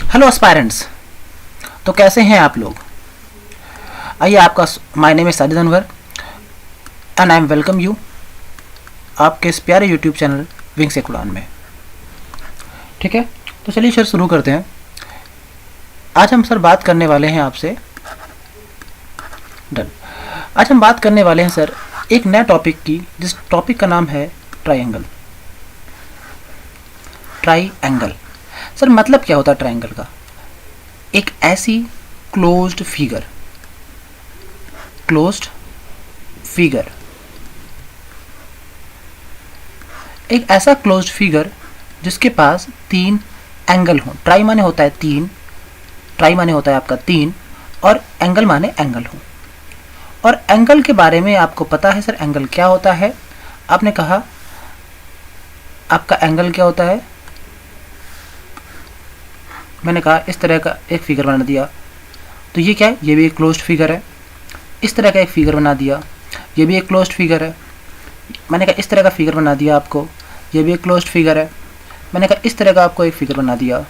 Hello aspirants. तो कैसे हैं आप लोग? आइए, आपका my name is Sajid Anwar and I am welcome you आपके इस प्यारे यूट्यूब चैनल विंग्स एक उड़ान में। ठीक है, तो चलिए सर शुरू करते हैं। आज हम सर बात करने वाले हैं आपसे डन आज हम बात करने वाले हैं सर एक नया टॉपिक की, जिस टॉपिक का नाम है ट्राइंगल। ट्राइंगल सर मतलब क्या होता है ट्राइंगल का? एक ऐसी क्लोज्ड फिगर एक ऐसा क्लोज्ड फिगर जिसके पास तीन एंगल हो। ट्राई माने होता है तीन, ट्राई माने होता है आपका तीन, और एंगल माने एंगल हो। और एंगल के बारे में आपको पता है सर, एंगल क्या होता है? आपने कहा आपका एंगल क्या होता है? मैंने कहा इस तरह का एक फिगर बना दिया, तो ये क्या है? ये भी एक क्लोज्ड फिगर है। इस तरह का एक फिगर बना दिया, ये भी एक क्लोज्ड फिगर है। मैंने कहा इस तरह का फिगर बना दिया आपको, ये भी एक क्लोज्ड फिगर है। मैंने कहा इस तरह का आपको एक फिगर बना दिया,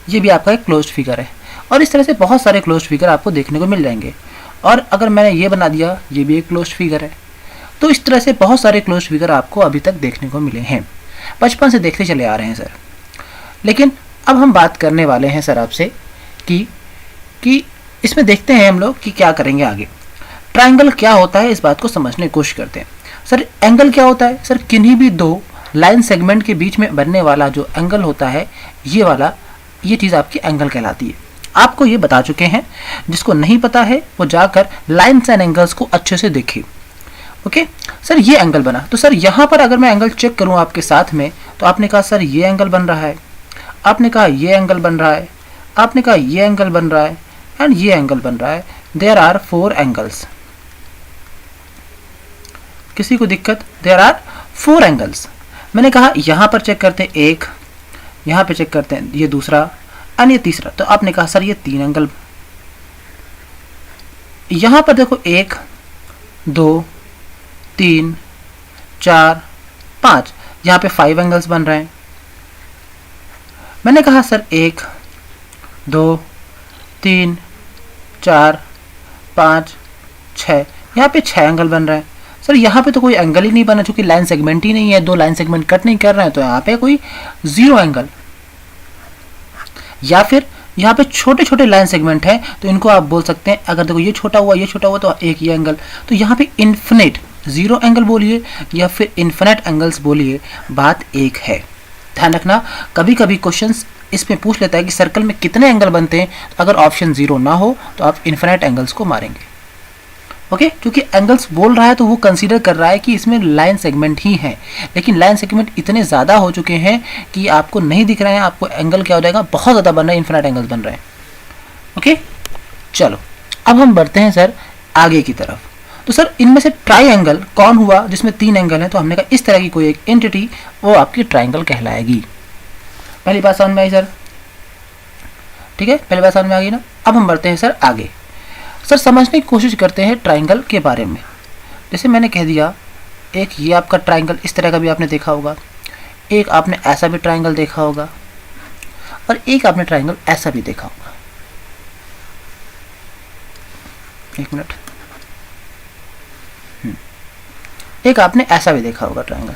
ये भी आपका एक क्लोज्ड फिगर है। और इस तरह से बहुत सारे क्लोज्ड फिगर आपको देखने को मिल जाएंगे। और अगर मैंने ये बना दिया, ये भी एक क्लोज्ड फिगर है। तो इस तरह से बहुत सारे क्लोज्ड फिगर आपको अभी तक देखने को मिले हैं, बचपन से देखते चले आ रहे हैं सर। लेकिन अब हम बात करने वाले हैं सर आपसे कि इसमें देखते हैं हम लोग कि क्या करेंगे आगे। ट्रायंगल क्या होता है, इस बात को समझने की कोशिश करते हैं। सर एंगल क्या होता है? सर किन्हीं भी दो लाइन सेगमेंट के बीच में बनने वाला जो एंगल होता है, ये वाला, ये चीज़ आपकी एंगल कहलाती है। आपको ये बता चुके हैं, जिसको नहीं पता है वो जाकर लाइन्स एंड एंगल्स को अच्छे से देखे। ओके सर, ये एंगल बना, तो सर यहाँ पर अगर मैं एंगल चेक करूँ आपके साथ में, तो आपने कहा सर ये एंगल बन रहा है, आपने कहा ये एंगल बन रहा है, आपने कहा ये एंगल बन रहा है, एंड ये एंगल बन रहा है। There are 4 angles. किसी को दिक्कत? There are 4 angles. मैंने कहा यहाँ पर चेक करते हैं एक, यहाँ पे चेक करते हैं ये दूसरा, एंड ये तीसरा। तो आपने कहा सर ये 3 एंगल। यहाँ पर देखो 1 2 3 4 5, यहाँ पे 5 एंगल्स बन रहे हैं। मैंने कहा सर 1 2 3 4 5 6, यहाँ पे 6 एंगल बन रहे हैं। सर यहाँ पे तो कोई एंगल ही नहीं बना, चूंकि लाइन सेगमेंट ही नहीं है, दो लाइन सेगमेंट कट नहीं कर रहे हैं, तो यहाँ पे कोई 0 एंगल। या फिर यहाँ पे छोटे छोटे लाइन सेगमेंट है, तो इनको आप बोल सकते हैं, अगर देखो ये छोटा हुआ, ये छोटा हुआ, तो एक ये एंगल। तो यहाँ पे इन्फिनिट 0 एंगल बोलिए या फिर इन्फिनिट एंगल्स बोलिए, बात एक है। ध्यान रखना, कभी कभी क्वेश्चंस इसमें पूछ लेता है कि सर्कल में कितने एंगल बनते हैं। तो अगर ऑप्शन 0 ना हो तो आप इन्फिनिट एंगल्स को मारेंगे। ओके, क्योंकि एंगल्स बोल रहा है तो वो कंसीडर कर रहा है कि इसमें लाइन सेगमेंट ही है, लेकिन लाइन सेगमेंट इतने ज़्यादा हो चुके हैं कि आपको नहीं दिख रहे हैं। आपको एंगल क्या हो जाएगा, बहुत ज़्यादा बन रहे हैं, इन्फिनिट एंगल्स बन रहे हैं। ओके चलो, अब हम बढ़ते हैं सर आगे की तरफ। तो सर इनमें से ट्राइंगल कौन हुआ जिसमें 3 एंगल हैं? तो हमने कहा इस तरह की कोई एक एंटिटी, वो आपकी ट्राइंगल कहलाएगी। पहली बात समझ में आई सर? ठीक है, पहली बात समझ में आ गई ना। अब हम बढ़ते हैं सर आगे। सर समझने की कोशिश करते हैं ट्राइंगल के बारे में। जैसे मैंने कह दिया, एक ये आपका ट्राइंगल इस तरह का भी आपने देखा होगा, एक आपने ऐसा भी ट्राइंगल देखा होगा, और एक आपने ट्राइंगल ऐसा भी देखा होगा। एक मिनट, एक आपने ऐसा भी देखा होगा ट्राइंगल।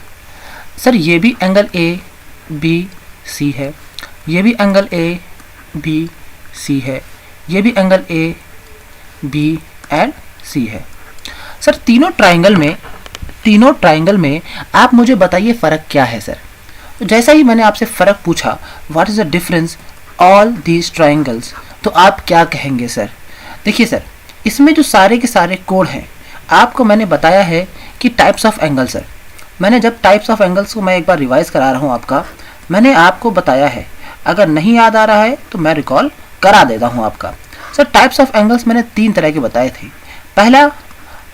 सर ये भी एंगल ए बी सी है, ये भी एंगल ए बी सी है, ये भी एंगल ए बी एंड सी है। सर तीनों ट्राइंगल में आप मुझे बताइए फ़र्क क्या है सर? तो जैसा ही मैंने आपसे फ़र्क पूछा, what is the difference all these triangles, तो आप क्या कहेंगे सर? देखिए सर, इसमें जो सारे के सारे कोड हैं, आपको मैंने बताया है कि टाइप्स ऑफ एंगल। सर मैंने जब टाइप्स ऑफ एंगल्स को मैं एक बार रिवाइज करा रहा हूँ आपका, मैंने आपको बताया है। अगर नहीं याद आ रहा है तो मैं रिकॉल करा देता हूँ आपका। सर टाइप्स ऑफ एंगल्स मैंने 3 तरह के बताए थे, पहला,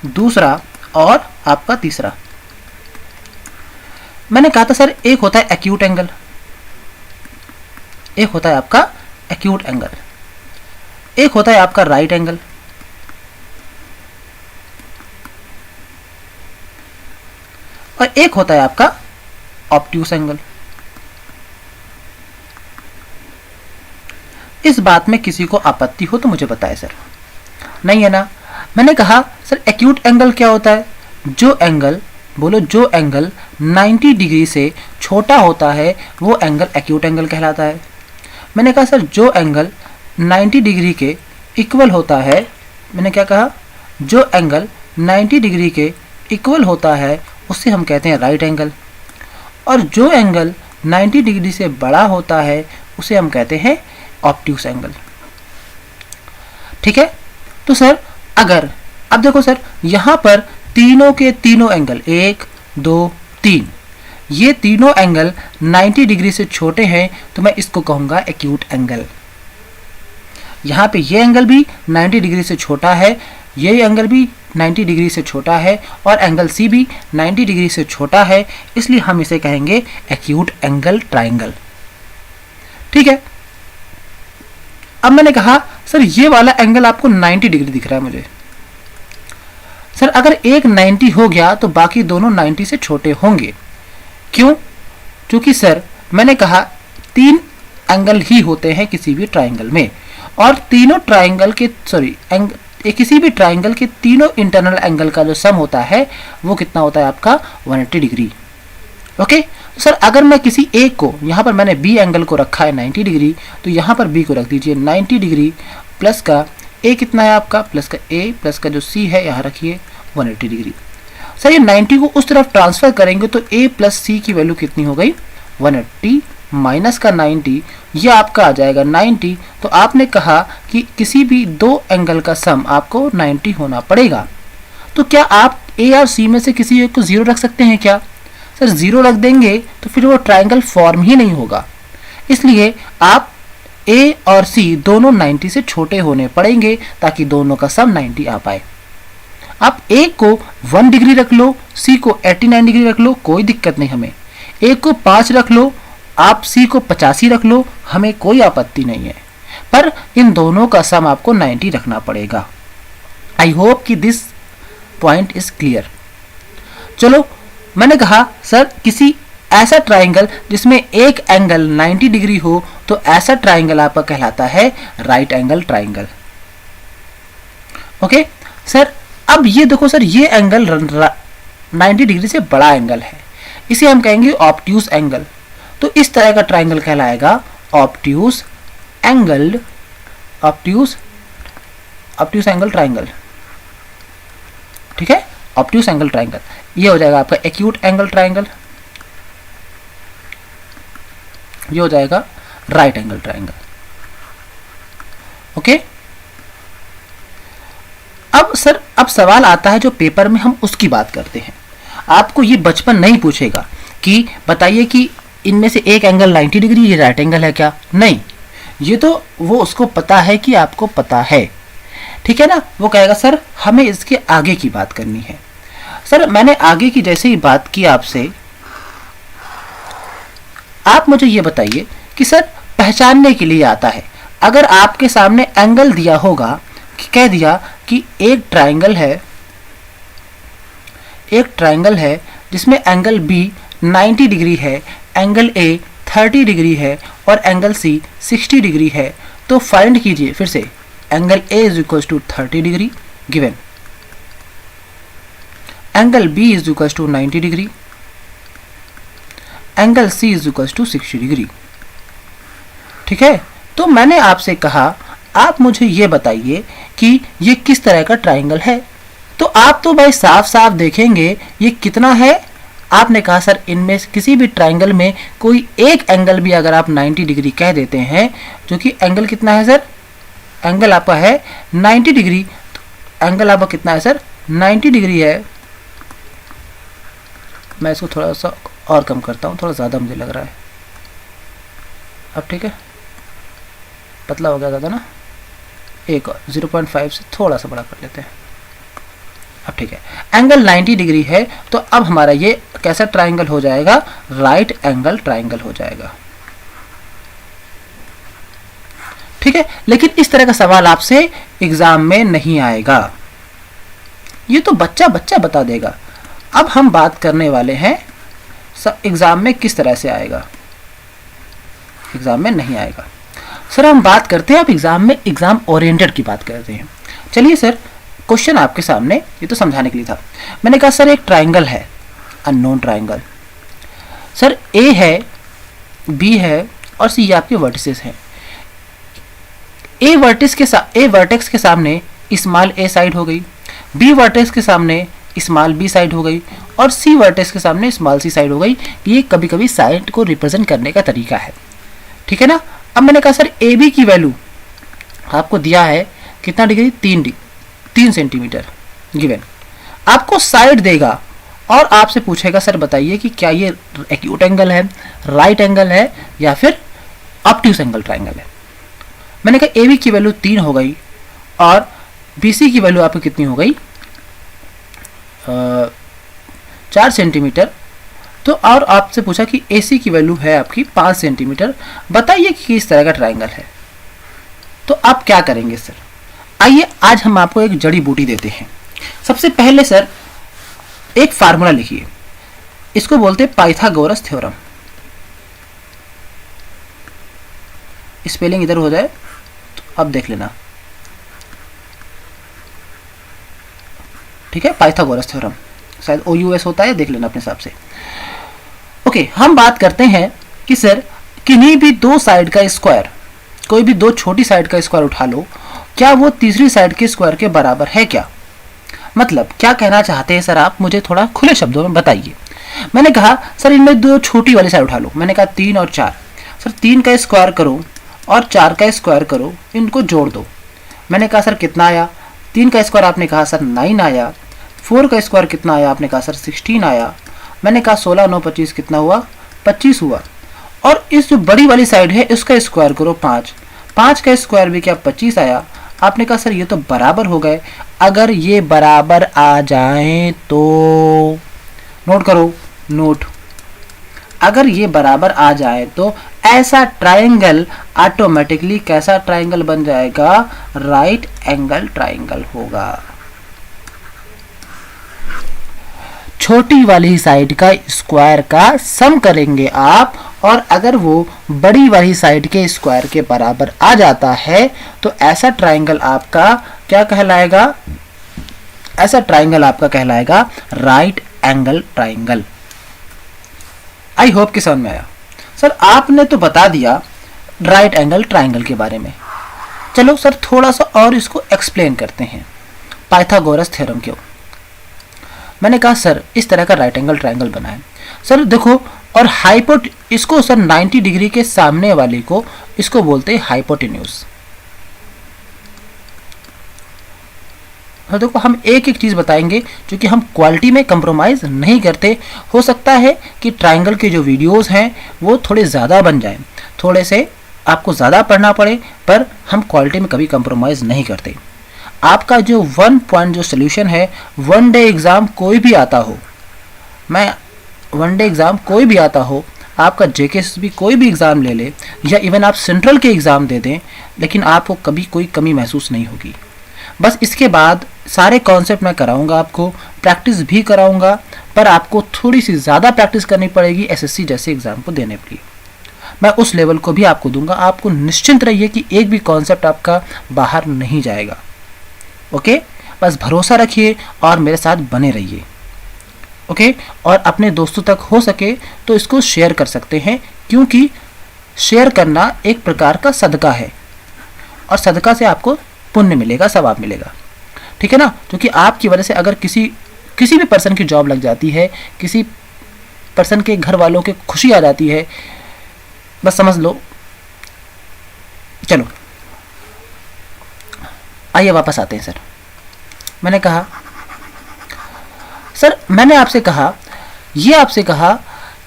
दूसरा और आपका तीसरा। मैंने कहा था सर एक होता है एक्यूट एंगल, एक होता है आपका एक्यूट एंगल, एक होता है आपका राइट एंगल, और एक होता है आपका ऑब्ट्यूस एंगल। इस बात में किसी को आपत्ति हो तो मुझे बताएं सर। नहीं है ना? मैंने कहा सर एक्यूट एंगल क्या होता है? जो एंगल, बोलो, जो एंगल 90 डिग्री से छोटा होता है वो एंगल एक्यूट एंगल कहलाता है। मैंने कहा सर जो एंगल 90 डिग्री के इक्वल होता है, मैंने क्या कहा? जो एंगल 90 डिग्री के इक्वल होता है उसे हम कहते हैं राइट एंगल, और जो एंगल 90 डिग्री से बड़ा होता है उसे हम कहते हैं ऑब्ट्यूस एंगल। ठीक है? तो सर अगर, अब देखो सर, यहाँ पर तीनों के तीनों एंगल 1, 2, 3, ये तीनों एंगल 90 डिग्री से छोटे हैं तो मैं इसको कहूँगा एक्यूट एंगल। यहाँ पे ये एंगल भी 90 डिग्री से छोटा है, ये एंगल भी 90 डिग्री से छोटा है, और एंगल सी भी 90 डिग्री से छोटा है, इसलिए हम इसे कहेंगे एक्यूट एंगल ट्राइंगल। ठीक है? अब मैंने कहा सर ये वाला एंगल आपको 90 डिग्री दिख रहा है मुझे। सर अगर एक 90 हो गया तो बाकी दोनों 90 से छोटे होंगे। क्यों? क्योंकि सर मैंने कहा 3 एंगल ही होते हैं किसी भी ट्राइंगल में, और तीनों ट्राइंगल के किसी भी ट्राइंगल के तीनों इंटरनल एंगल का जो सम होता है वो कितना होता है आपका? 180 डिग्री। ओके? सर अगर मैं किसी एक को, यहाँ पर मैंने बी एंगल को रखा है 90 डिग्री, तो यहाँ पर बी को रख दीजिए 90 डिग्री, प्लस का ए कितना है आपका? प्लस का ए, प्लस का जो सी है यहाँ रखिए 180 डिग्री। सर ये 90 को उस तरफ ट्रांसफर करेंगे तो ए प्लस सी की वैल्यू कितनी हो गई? 180 माइनस का 90, ये आपका आ जाएगा 90। तो आपने कहा कि किसी भी दो एंगल का सम आपको 90 होना पड़ेगा। तो क्या आप ए और सी में से किसी एक को 0 रख सकते हैं क्या? सर 0 रख देंगे तो फिर वो ट्राइंगल फॉर्म ही नहीं होगा, इसलिए आप ए और सी दोनों 90 से छोटे होने पड़ेंगे ताकि दोनों का सम 90 आ पाए। आप ए को 1 डिग्री रख लो, सी को 89 डिग्री रख लो, कोई दिक्कत नहीं हमें। ए को 5 रख लो, आप सी को 85 रख लो, हमें कोई आपत्ति नहीं है, पर इन दोनों का सम आपको 90 रखना पड़ेगा। आई होप कि दिस पॉइंट इज क्लियर। चलो, मैंने कहा सर किसी ऐसा ट्राइंगल जिसमें एक एंगल 90 डिग्री हो तो ऐसा ट्राइंगल आपका कहलाता है right angle triangle. Okay sir, अब ये देखो सर, ये एंगल 90 डिग्री से बड़ा एंगल है, इसे हम कहेंगे ऑब्ट्यूस एंगल। तो इस तरह का ट्राइंगल कहलाएगा ऑब्ट्यूस एंगल ट्राइंगल। ठीक है? ऑब्ट्यूस एंगल ट्राइंगल, ये हो जाएगा आपका एक्यूट एंगल ट्राइंगल, ये हो जाएगा राइट एंगल ट्राइंगल। ओके? अब सर, अब सवाल आता है जो पेपर में हम उसकी बात करते हैं। आपको ये बचपन नहीं पूछेगा कि बताइए कि इनमें से एक एंगल 90 डिग्री ये राइट एंगल है क्या? नहीं, ये तो वो उसको पता है कि आपको पता है। ठीक है ना? वो कहेगा सर हमें इसके आगे की बात करनी है। सर मैंने आगे की जैसे ही बात की आपसे, आप मुझे ये बताइए कि सर पहचानने के लिए आता है, अगर आपके सामने एंगल दिया होगा, कह दिया कि एक ट्राइंगल है जिसमें एंगल बी 90 डिग्री है, एंगल ए 30 डिग्री है और एंगल सी 60 डिग्री है, तो फाइंड कीजिए फिर से angle A is equal to 30 degree given, angle B is equal to 90 degree, angle C is equal to 60 degree. ठीक है? तो मैंने आपसे कहा आप मुझे ये बताइए कि ये किस तरह का ट्राइंगल है। तो आप तो भाई साफ साफ देखेंगे ये कितना है। आपने कहा सर इनमें किसी भी ट्राइंगल में कोई एक एंगल भी अगर आप 90 डिग्री कह देते हैं, जो कि एंगल कितना है सर? एंगल आपका है 90 डिग्री। तो एंगल आपका कितना है सर? 90 डिग्री है। मैं इसको थोड़ा सा और कम करता हूँ, थोड़ा ज़्यादा मुझे लग रहा है। अब ठीक है, पतला हो गया ज़्यादा ना, एक और 0.5 से थोड़ा सा बड़ा कर लेते हैं। अब ठीक है, एंगल 90 डिग्री है, तो अब हमारा ये कैसा ट्राइंगल हो जाएगा? राइट एंगल ट्राइंगल हो जाएगा। ठीक है? लेकिन इस तरह का सवाल आपसे एग्जाम में नहीं आएगा, ये तो बच्चा बता देगा। अब हम बात करने वाले हैं एग्जाम में किस तरह से आएगा, एग्जाम में नहीं आएगा। सर हम बात करते हैं, आप एग्जाम में एग्जाम ओरिएंटेड की बात करते हैं। चलिए सर, क्वेश्चन आपके सामने, ये तो समझाने के लिए था। मैंने कहा सर एक ट्राइंगल है, अननोन ट्राइंगल। सर ए है, बी है और सी आपके वर्टिसेस हैं। ए वर्टेक्स के सामने स्मॉल ए साइड हो गई, बी वर्टेक्स के सामने स्मॉल बी साइड हो गई और सी वर्टेक्स के सामने स्मॉल सी साइड हो गई। ये कभी कभी साइड को रिप्रेजेंट करने का तरीका है, ठीक है ना। अब मैंने कहा सर ए बी की वैल्यू आपको दिया है कितना डिग्री, 3 सेंटीमीटर गिवन। आपको साइड देगा और आपसे पूछेगा सर बताइए कि क्या ये एक्यूट एंगल है, राइट एंगल है या फिर ऑब्ट्यूस एंगल ट्राइंगल है। मैंने कहा ए बी की वैल्यू 3 हो गई और बी सी की वैल्यू आपकी कितनी हो गई, 4 सेंटीमीटर। तो और आपसे पूछा कि ए सी की वैल्यू है आपकी 5 सेंटीमीटर, बताइए कि किस तरह का ट्राइंगल है। तो आप क्या करेंगे सर, आइए आज हम आपको एक जड़ी बूटी देते हैं। सबसे पहले सर एक फार्मूला लिखिए, इसको बोलते हैं पाइथागोरस थ्योरम। स्पेलिंग इधर हो जाए तो अब देख लेना, ठीक है। पाइथागोरस थ्योरम शायद OUS होता है, देख लेना अपने हिसाब से। ओके, हम बात करते हैं कि सर किन्हीं भी दो साइड का स्क्वायर, कोई भी दो छोटी साइड का स्क्वायर उठा लो, क्या वो तीसरी साइड के स्क्वायर के बराबर है क्या। मतलब क्या कहना चाहते हैं सर आप, मुझे थोड़ा खुले शब्दों में बताइए। मैंने कहा सर इनमें दो छोटी वाली साइड उठा लो, मैंने कहा 3 और 4। सर 3 का स्क्वायर करो और 4 का स्क्वायर करो, इनको जोड़ दो। मैंने कहा सर कितना आया, 3 का स्क्वायर आपने कहा सर 9 आया, 4 का स्क्वायर कितना आया आपने कहा सर 16 आया। मैंने कहा 16 9 25 कितना हुआ, 25 हुआ। और इस जो बड़ी वाली साइड है इसका स्क्वायर करो 5, 5 का स्क्वायर भी क्या 25 आया। आपने कहा सर ये तो बराबर हो गए। अगर ये बराबर आ जाए तो नोट करो, नोट, अगर ये बराबर आ जाए तो ऐसा ट्राइंगल ऑटोमेटिकली कैसा ट्राइंगल बन जाएगा, राइट एंगल ट्राइंगल होगा। छोटी वाली साइड का स्क्वायर का सम करेंगे आप, और अगर वो बड़ी वाली साइड के स्क्वायर के बराबर आ जाता है तो ऐसा ट्राइंगल आपका क्या कहलाएगा, ऐसा ट्राइंगल आपका कहलाएगा right angle triangle. I hope कि समझ में आया। सर आपने तो बता दिया राइट एंगल ट्राइंगल के बारे में, चलो सर थोड़ा सा और इसको एक्सप्लेन करते हैं, पाइथागोरस थ्योरम क्यों। मैंने कहा सर इस तरह का राइट एंगल ट्राइंगल बना है सर, देखो, और इसको सर 90 डिग्री के सामने वाले को इसको बोलते हैं हाइपोटेन्यूज। देखो हम एक एक चीज बताएंगे क्योंकि हम क्वालिटी में कंप्रोमाइज नहीं करते। हो सकता है कि ट्राइंगल के जो वीडियोस हैं वो थोड़े ज़्यादा बन जाएं, थोड़े से आपको ज़्यादा पढ़ना पड़े, पर हम क्वालिटी में कभी कंप्रोमाइज़ नहीं करते। आपका जो 1 पॉइंट जो सोल्यूशन है, वन डे एग्ज़ाम कोई भी आता हो, मैं वन डे एग्ज़ाम कोई भी आता हो, आपका JKSB कोई भी एग्ज़ाम ले ले या इवन आप सेंट्रल के एग्ज़ाम दे दें, लेकिन आपको कभी कोई कमी महसूस नहीं होगी। बस इसके बाद सारे कॉन्सेप्ट मैं कराऊंगा, आपको प्रैक्टिस भी कराऊंगा, पर आपको थोड़ी सी ज़्यादा प्रैक्टिस करनी पड़ेगी SSC जैसे एग्ज़ाम को देने के लिए। मैं उस लेवल को भी आपको दूंगा, आपको निश्चिंत रहिए कि एक भी कॉन्सेप्ट आपका बाहर नहीं जाएगा। ओके, बस भरोसा रखिए और मेरे साथ बने रहिए। ओके, और अपने दोस्तों तक हो सके तो इसको शेयर कर सकते हैं, क्योंकि शेयर करना एक प्रकार का सदका है और सदका से आपको पुण्य मिलेगा, सवाब मिलेगा, ठीक है ना। क्योंकि आपकी वजह से अगर किसी भी पर्सन की जॉब लग जाती है, किसी पर्सन के घर वालों के खुशी आ जाती है, बस समझ लो। चलो आइए वापस आते हैं सर। मैंने आपसे कहा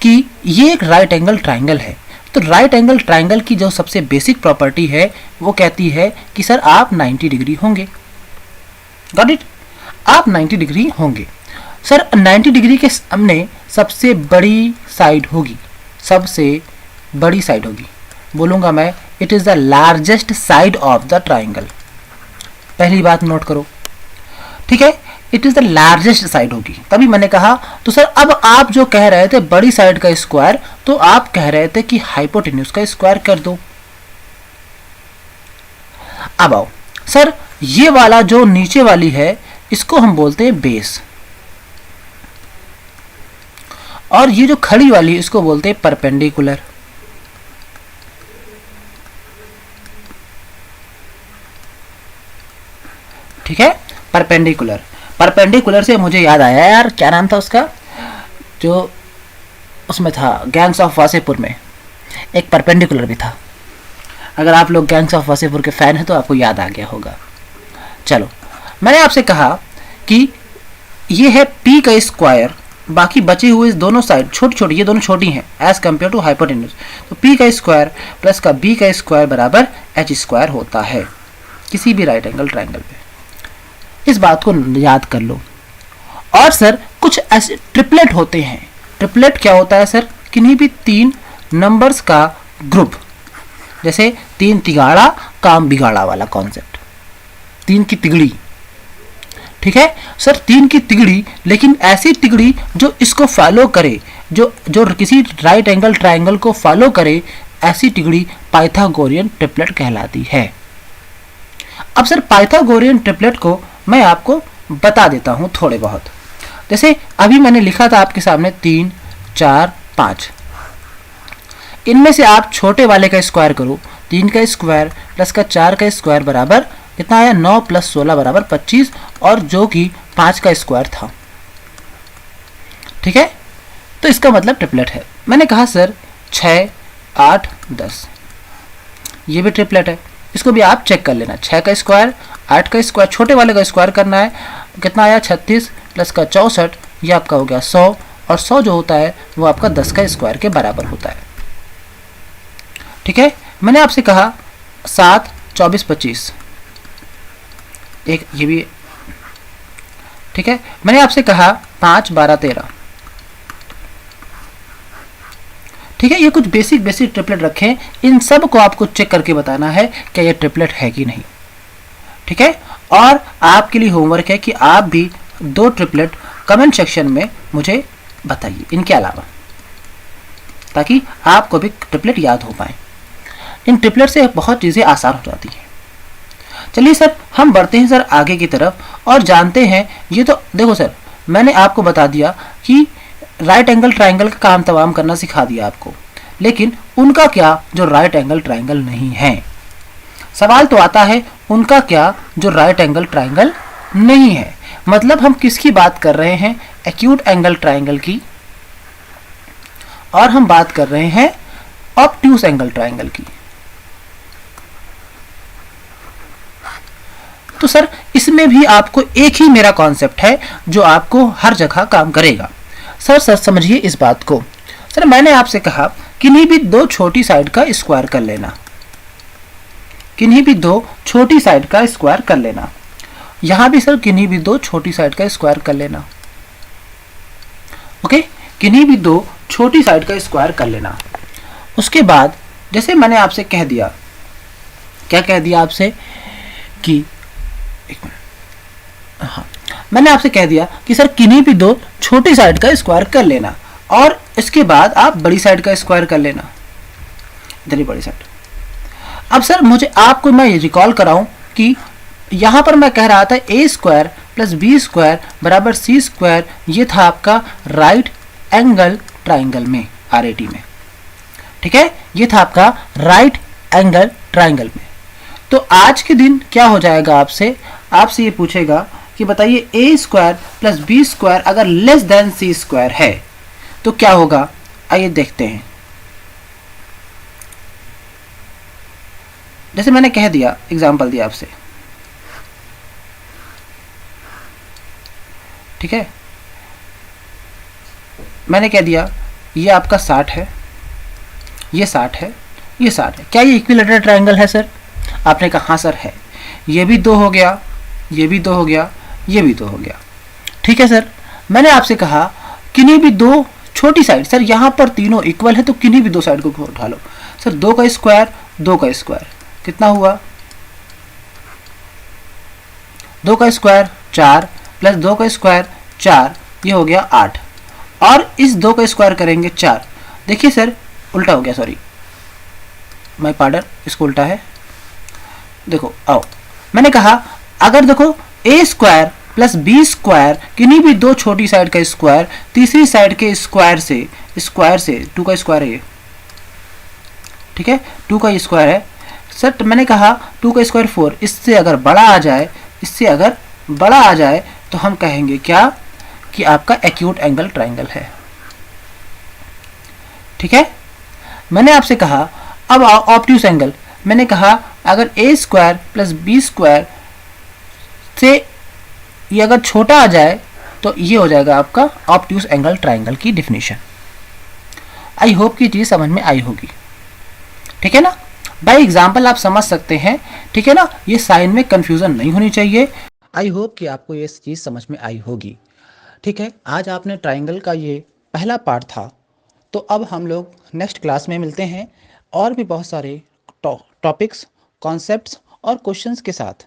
कि ये एक राइट एंगल ट्राइंगल है। तो राइट एंगल ट्राइंगल की जो सबसे बेसिक प्रॉपर्टी है वो कहती है कि सर आप 90 डिग्री होंगे। गॉट इट, आप 90 डिग्री होंगे। सर 90 डिग्री के सामने सबसे बड़ी साइड होगी, बोलूंगा मैं, it is the largest side of the triangle. पहली बात नोट करो, ठीक है, it is the largest side होगी। तभी मैंने कहा तो सर अब आप जो कह रहे थे बड़ी साइड का स्क्वायर, तो आप कह रहे थे कि हाइपोटेन्यूज का स्क्वायर कर दो। अब आओ सर, ये वाला जो नीचे वाली है इसको हम बोलते हैं बेस, और ये जो खड़ी वाली इसको बोलते हैं परपेंडिकुलर। ठीक है, परपेंडिकुलर। परपेंडिकुलर से मुझे याद आया यार, क्या नाम था उसका, जो उसमें था गैंग्स ऑफ वासेपुर में, एक परपेंडिकुलर भी था। अगर आप लोग गैंग्स ऑफ वासेपुर के फैन हैं तो आपको याद आ गया होगा। चलो, मैंने आपसे कहा कि ये है पी का स्क्वायर, बाकी बचे हुए दोनों साइड छोटी छोटी, ये दोनों छोटी हैं एज कम्पेयर टू हाइपोटेन्यूज, तो पी का स्क्वायर प्लस का बी का स्क्वायर बराबर एच स्क्वायर होता है किसी भी राइट एंगल ट्राइंगल पे। इस बात को याद कर लो। और सर कुछ ऐसे ट्रिपलेट होते हैं। ट्रिपलेट क्या होता है सर, किन्हीं भी 3 नंबर्स का ग्रुप, जैसे 3 तिगाड़ा काम बिगाड़ा वाला कॉन्सेप्ट, 3 की तिगड़ी। ठीक है सर, 3 की तिगड़ी, लेकिन ऐसी तिगड़ी जो इसको फॉलो करे, जो किसी राइट एंगल ट्राइंगल को फॉलो करे, ऐसी तिगड़ी पाइथागोरियन ट्रिपलेट कहलाती है। अब सर पाइथागोरियन ट्रिपलेट को मैं आपको बता देता हूं थोड़े बहुत। जैसे अभी मैंने लिखा था आपके सामने 3, 4, 5, इनमें से आप छोटे वाले का स्क्वायर करो, 3 का स्क्वायर प्लस का 4 का स्क्वायर बराबर कितना आया, 9 + 16 बराबर 25, और जो कि 5 का स्क्वायर था। ठीक है, तो इसका मतलब ट्रिपलेट है। मैंने कहा सर 6, 8, 10, ये भी ट्रिपलेट है, इसको भी आप चेक कर लेना। 6 का स्क्वायर, 8 का स्क्वायर, छोटे वाले का स्क्वायर करना है, कितना आया 36 प्लस का 64, ये आपका हो गया 100, और 100 जो होता है वो आपका 10 का स्क्वायर के बराबर होता है। ठीक है, मैंने आपसे कहा 7, 24, 25, एक ये भी। ठीक है, मैंने आपसे कहा 5, 12, 13। ठीक है, ये कुछ बेसिक ट्रिपलेट रखें, इन सब को आपको चेक करके बताना है क्या ये ट्रिपलेट है कि नहीं। ठीक है, और आपके लिए होमवर्क है कि आप भी 2 ट्रिपलेट कमेंट सेक्शन में मुझे बताइए इनके अलावा, ताकि आपको भी ट्रिपलेट याद हो पाए। इन ट्रिपलेट से बहुत चीज़ें आसान हो जाती हैं। चलिए सर, हम बढ़ते हैं सर आगे की तरफ और जानते हैं। ये तो देखो सर, मैंने आपको बता दिया कि राइट एंगल ट्राइंगल का काम तमाम करना सिखा दिया आपको, लेकिन उनका क्या जो राइट एंगल ट्राइंगल नहीं है। सवाल तो आता है उनका क्या जो राइट एंगल ट्राइंगल नहीं है। मतलब हम किसकी बात कर रहे हैं, एक्यूट एंगल ट्राइंगल की, और हम बात कर रहे हैं ऑब्ट्यूस एंगल ट्राइंगल की। तो सर इसमें भी आपको एक ही मेरा कॉन्सेप्ट है जो आपको हर जगह काम करेगा। सर समझिए इस बात को। सर मैंने आपसे कहा किन्हीं भी 2 छोटी साइड का स्क्वायर कर लेना, किन्हीं भी 2 छोटी साइड का स्क्वायर कर लेना। यहां भी सर किन्हीं भी 2 छोटी साइड का स्क्वायर कर लेना। ओके, किन्हीं भी 2 छोटी साइड का स्क्वायर कर लेना। उसके बाद जैसे मैंने आपसे कह दिया, क्या कह दिया आपसे कि हाँ, मैंने आपसे कह दिया कि सर किन्हीं भी 2 छोटी साइड का स्क्वायर कर लेना, और इसके बाद आप बड़ी साइड का स्क्वायर कर लेना, इधर ही बड़ी साइड। अब सर मुझे आपको मैं ये रिकॉल कराऊं कि यहां पर मैं कह रहा था a square plus B square बराबर सी स्क्वायर, ये था आपका राइट एंगल ट्राइंगल में, RAT में। ठीक है, ये था आपका राइट एंगल ट्राइंगल में। तो आज के दिन क्या हो जाएगा, आपसे ये पूछेगा कि बताइए a square plus B square अगर लेस देन सी स्क्वायर है तो क्या होगा। आइए देखते हैं। जैसे मैंने कह दिया, एग्जांपल दिया आपसे, ठीक है, मैंने कह दिया ये आपका 60 है, ये 60 है, ये 60 है। क्या ये इक्विलैटरल ट्रायंगल है सर? आपने कहा हाँ सर है। ये भी 2 हो गया, ये भी 2 हो गया, ये भी 2 हो गया। ठीक है सर, मैंने आपसे कहा किन्हीं भी 2 छोटी साइड, सर यहाँ पर तीनों इक्वल है तो किन्हीं भी 2 साइड को उठा लो। सर 2 का स्क्वायर 2 का स्क्वायर कितना हुआ, 2 का स्क्वायर 4 प्लस 2 का स्क्वायर 4, ये हो गया 8, और इस 2 का स्क्वायर करेंगे 4। देखिए सर उल्टा हो गया, सॉरी माय पार्डन, इसको उल्टा है। देखो आओ मैंने कहा अगर देखो ए स्क्वायर प्लस बी स्क्वायर किन्हीं भी दो छोटी साइड का स्क्वायर तीसरी साइड के स्क्वायर से 2 का स्क्वायर है ये, ठीक है, 2 का स्क्वायर है सर। मैंने कहा 2 का स्क्वायर 4, इससे अगर बड़ा आ जाए तो हम कहेंगे क्या कि आपका एक्यूट एंगल ट्राइंगल है, ठीक है। मैंने आपसे कहा अब ऑब्ट्यूस एंगल, मैंने कहा अगर ए स्क्वायर प्लस बी स्क्वायर से ये अगर छोटा आ जाए तो ये हो जाएगा आपका ऑब्ट्यूस एंगल ट्राइंगल की डिफिनीशन। आई होप कि चीज़ समझ में आई होगी, ठीक है ना। बाय एग्जाम्पल आप समझ सकते हैं, ठीक है ना, ये साइन में कंफ्यूजन नहीं होनी चाहिए। आई होप कि आपको ये चीज़ समझ में आई होगी, ठीक है। आज आपने ट्राइंगल का ये पहला पार्ट था, तो अब हम लोग नेक्स्ट क्लास में मिलते हैं और भी बहुत सारे टॉपिक्स, कॉन्सेप्ट्स और क्वेश्चंस के साथ।